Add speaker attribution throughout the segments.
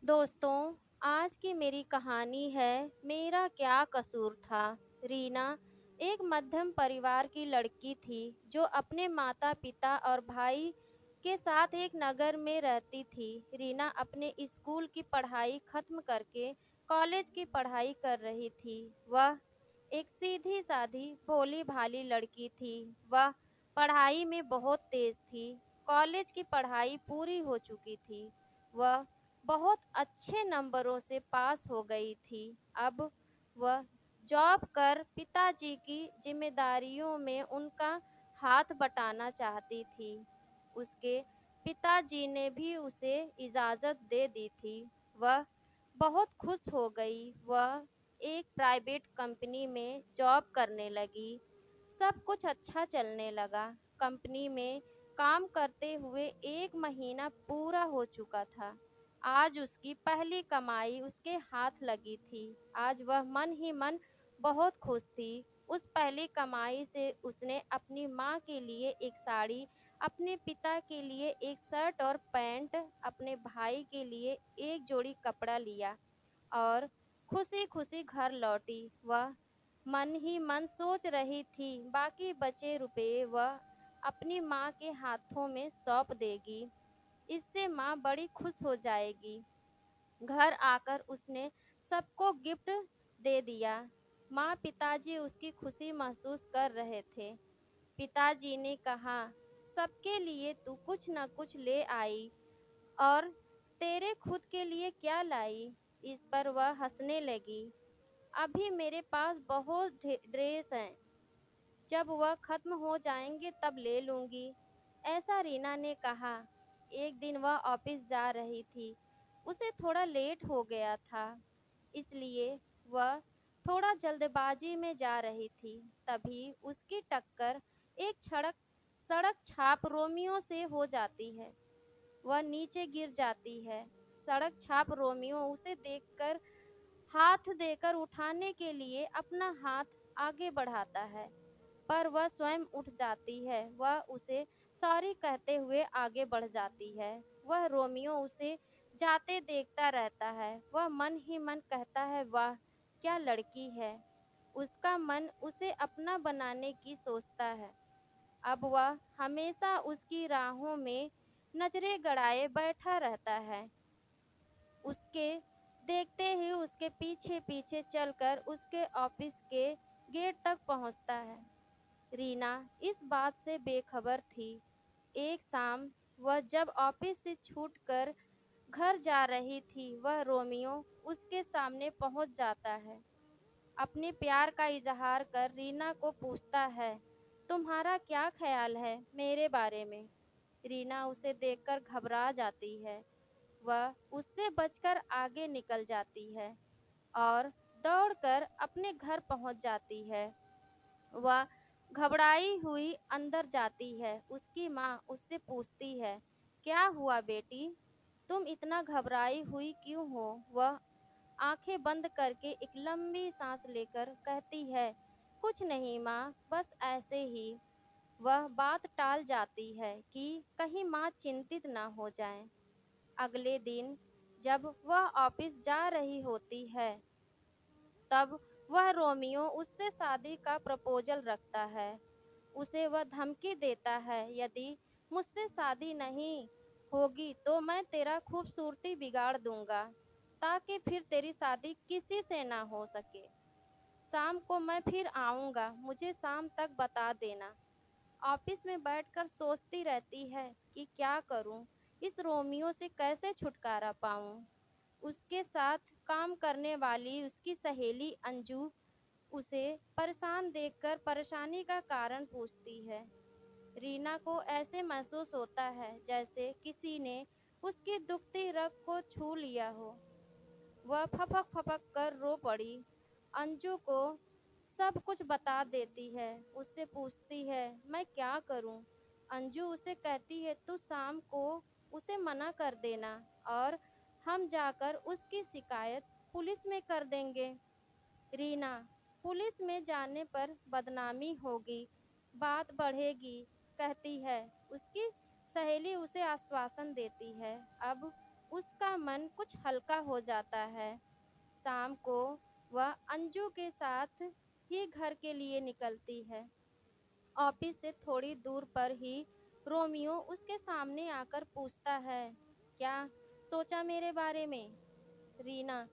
Speaker 1: दोस्तों, आज की मेरी कहानी है मेरा क्या कसूर था। रीना एक मध्यम परिवार की लड़की थी जो अपने माता-पिता और भाई के साथ एक नगर में रहती थी। रीना अपने स्कूल की पढ़ाई खत्म करके कॉलेज की पढ़ाई कर रही थी। वह एक सीधी-सादी, भोली-भाली लड़की थी। वह पढ़ाई में बहुत तेज थी। कॉलेज की पढ़ाई पूरी हो चुकी थी। वह बहुत अच्छे नंबरों से पास हो गई थी। अब वह जॉब कर पिताजी की जिम्मेदारियों में उनका हाथ बटाना चाहती थी। उसके पिताजी ने भी उसे इजाज़त दे दी थी। वह बहुत खुश हो गई। वह एक प्राइवेट कंपनी में जॉब करने लगी। सब कुछ अच्छा चलने लगा। कंपनी में काम करते हुए 1 महीना पूरा हो चुका था। आज उसकी पहली कमाई उसके हाथ लगी थी। आज वह मन ही मन बहुत खुश थी। उस पहली कमाई से उसने अपनी माँ के लिए एक साड़ी, अपने पिता के लिए एक शर्ट और पैंट, अपने भाई के लिए एक जोड़ी कपड़ा लिया और खुशी-खुशी घर लौटी। वह मन ही मन सोच रही थी बाकी बचे रुपए वह अपनी माँ के हाथों में सौंप देगी। इससे माँ बड़ी खुश हो जाएगी। घर आकर उसने सबको गिफ्ट दे दिया। माँ पिताजी उसकी खुशी महसूस कर रहे थे। पिताजी ने कहा, सबके लिए तू कुछ न कुछ ले आई और तेरे खुद के लिए क्या लाई? इस पर वह हंसने लगी। अभी मेरे पास बहुत ड्रेस हैं। जब वह खत्म हो जाएंगे तब ले लूंगी। ऐसा रीना ने कहा। एक दिन वह ऑफिस जा रही थी। उसे थोड़ा लेट हो गया था, इसलिए वह थोड़ा जल्दबाजी में जा रही थी। तभी उसकी टक्कर एक सड़क सड़क छाप रोमियो से हो जाती है। वह नीचे गिर जाती है। सड़क छाप रोमियो उसे देखकर हाथ देकर उठाने के लिए अपना हाथ आगे बढ़ाता है, पर वह स्वयं उठ जाती है। वह उसे सॉरी कहते हुए आगे बढ़ जाती है। वह रोमियो उसे जाते देखता रहता है। वह मन ही मन कहता है, वाह क्या लड़की है। उसका मन उसे अपना बनाने की सोचता है। अब वह हमेशा उसकी राहों में नजरें गड़ाए बैठा रहता है। उसके देखते ही उसके पीछे पीछे चलकर उसके ऑफिस के गेट तक पहुंचता है। रीना इस बात से बेखबर थी। एक शाम वह जब ऑफिस से छूटकर घर जा रही थी, वह रोमियो उसके सामने पहुंच जाता है। अपने प्यार का इजहार कर रीना को पूछता है, तुम्हारा क्या ख्याल है मेरे बारे में? रीना उसे देखकर घबरा जाती है। वह उससे बचकर आगे निकल जाती है और दौड़कर अपने घर पहुंच जाती है। वह घबराई हुई अंदर जाती है। उसकी माँ उससे पूछती है, क्या हुआ बेटी? तुम इतना घबराई हुई क्यों हो? वह आंखें बंद करके एक लंबी सांस लेकर कहती है, कुछ नहीं माँ, बस ऐसे ही। वह बात टाल जाती है कि कहीं माँ चिंतित ना हो जाएं। अगले दिन जब वह ऑफिस जा रही होती है, तब वह रोमियो उससे शादी का प्रपोजल रखता है। उसे वह धमकी देता है, यदि मुझसे शादी नहीं होगी तो मैं तेरा खूबसूरती बिगाड़ दूंगा, ताकि फिर तेरी शादी किसी से ना हो सके। शाम को मैं फिर आऊंगा, मुझे शाम तक बता देना। ऑफिस में बैठकर सोचती रहती है कि क्या करूं, इस रोमियो से कैसे छुटकारा पाऊं। उसके साथ काम करने वाली उसकी सहेली अंजू उसे परेशान देखकर परेशानी का कारण पूछती है। रीना को ऐसे महसूस होता है जैसे किसी ने उसकी दुखती रग को छू लिया हो। वह फपक फपक कर रो पड़ी। अंजू को सब कुछ बता देती है। उससे पूछती है, मैं क्या करूं? अंजू उसे कहती है, तू शाम को उसे मना कर देना और हम जाकर उसकी शिकायत पुलिस में कर देंगे। रीना, पुलिस में जाने पर बदनामी होगी, बात बढ़ेगी, कहती है। उसकी सहेली उसे आश्वासन देती है। अब उसका मन कुछ हल्का हो जाता है। शाम को वह अंजू के साथ ही घर के लिए निकलती है। ऑफिस से थोड़ी दूर पर ही रोमियो उसके सामने आकर पूछता है, क्या सोचा मेरे बारे में? रीना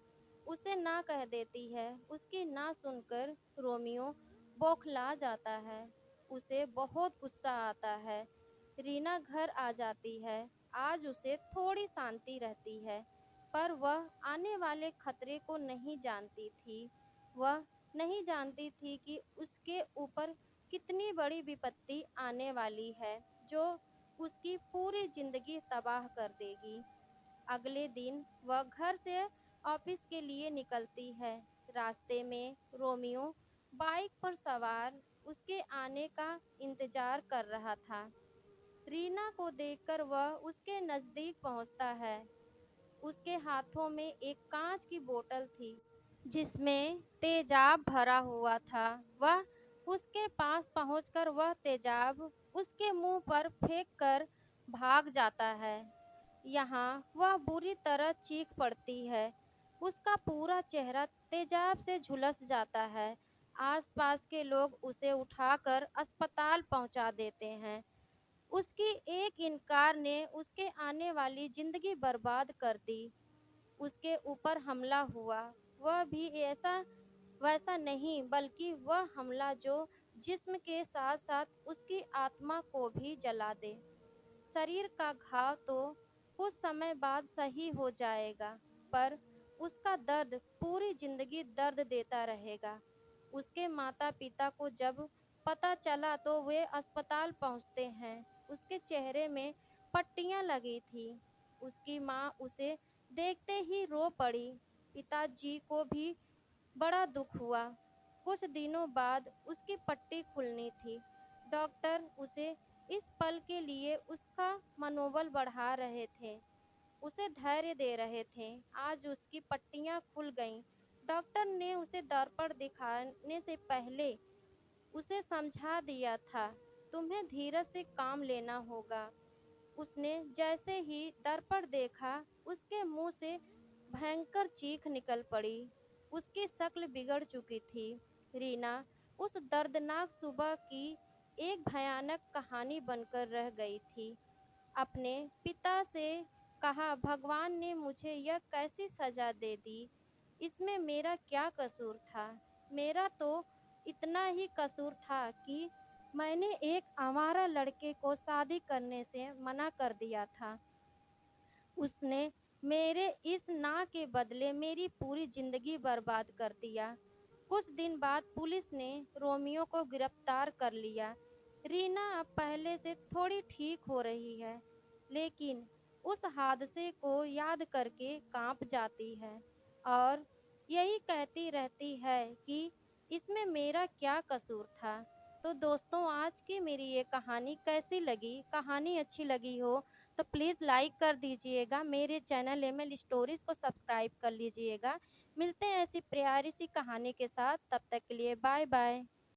Speaker 1: उसे ना कह देती है। उसकी ना सुनकर रोमियो बौखला जाता है। उसे बहुत गुस्सा आता है। रीना घर आ जाती है। आज उसे थोड़ी शांति रहती है, पर वह आने वाले खतरे को नहीं जानती थी। वह नहीं जानती थी कि उसके ऊपर कितनी बड़ी विपत्ति आने वाली है, जो उसकी पूरी जिंदगी तबाह कर देगी। अगले दिन वह घर से ऑफिस के लिए निकलती है। रास्ते में रोमियो बाइक पर सवार उसके आने का इंतजार कर रहा था। रीना को देखकर वह उसके नजदीक पहुंचता है। उसके हाथों में एक कांच की बोतल थी, जिसमें तेजाब भरा हुआ था। वह उसके पास पहुंचकर वह तेजाब उसके मुंह पर फेंक कर भाग जाता है। यहाँ वह बुरी तरह चीख पड़ती है। उसका पूरा चेहरा तेजाब से झुलस जाता है। आसपास के लोग उसे उठाकर अस्पताल पहुंचा देते हैं। उसकी एक इनकार ने उसके आने वाली जिंदगी बर्बाद कर दी। उसके ऊपर हमला हुआ, वह भी ऐसा वैसा नहीं, बल्कि वह हमला जो जिस्म के साथ साथ उसकी आत्मा को भी जला दे। शरीर का घाव तो कुछ समय बाद सही हो जाएगा, पर उसका दर्द पूरी जिंदगी दर्द देता रहेगा। उसके माता पिता को जब पता चला तो वे अस्पताल पहुंचते हैं। उसके चेहरे में पट्टियां लगी थी। उसकी माँ उसे देखते ही रो पड़ी। पिताजी को भी बड़ा दुख हुआ। कुछ दिनों बाद उसकी पट्टी खुलनी थी। डॉक्टर उसे इस पल के लिए उसका मनोबल बढ़ा रहे थे, उसे धैर्य दे रहे थे। आज उसकी पट्टियां खुल गईं। डॉक्टर ने उसे दर्पण दिखाने से पहले उसे समझा दिया था, तुम्हें धीरज से काम लेना होगा। उसने जैसे ही दर्पण देखा, उसके मुंह से भयंकर चीख निकल पड़ी। उसकी शक्ल बिगड़ चुकी थी। रीना उस दर्दनाक सुबह की एक भयानक कहानी बनकर रह गई थी। अपने पिता से कहा, भगवान ने मुझे यह कैसी सजा दे दी? इसमें मेरा क्या कसूर था? मेरा तो इतना ही कसूर था कि मैंने एक आवारा लड़के को शादी करने से मना कर दिया था। उसने मेरे इस ना के बदले मेरी पूरी जिंदगी बर्बाद कर दिया। कुछ दिन बाद पुलिस ने रोमियो को गिरफ्तार कर लिया। रीना अब पहले से थोड़ी ठीक हो रही है, लेकिन उस हादसे को याद करके कांप जाती है और यही कहती रहती है कि इसमें मेरा क्या कसूर था। तो दोस्तों, आज की मेरी ये कहानी कैसी लगी? कहानी अच्छी लगी हो तो प्लीज़ लाइक कर दीजिएगा। मेरे चैनल एमएल स्टोरीज़ को सब्सक्राइब कर लीजिएगा। मिलते हैं ऐसी प्यारी सी कहानी के साथ। तब तक के लिए बाय बाय।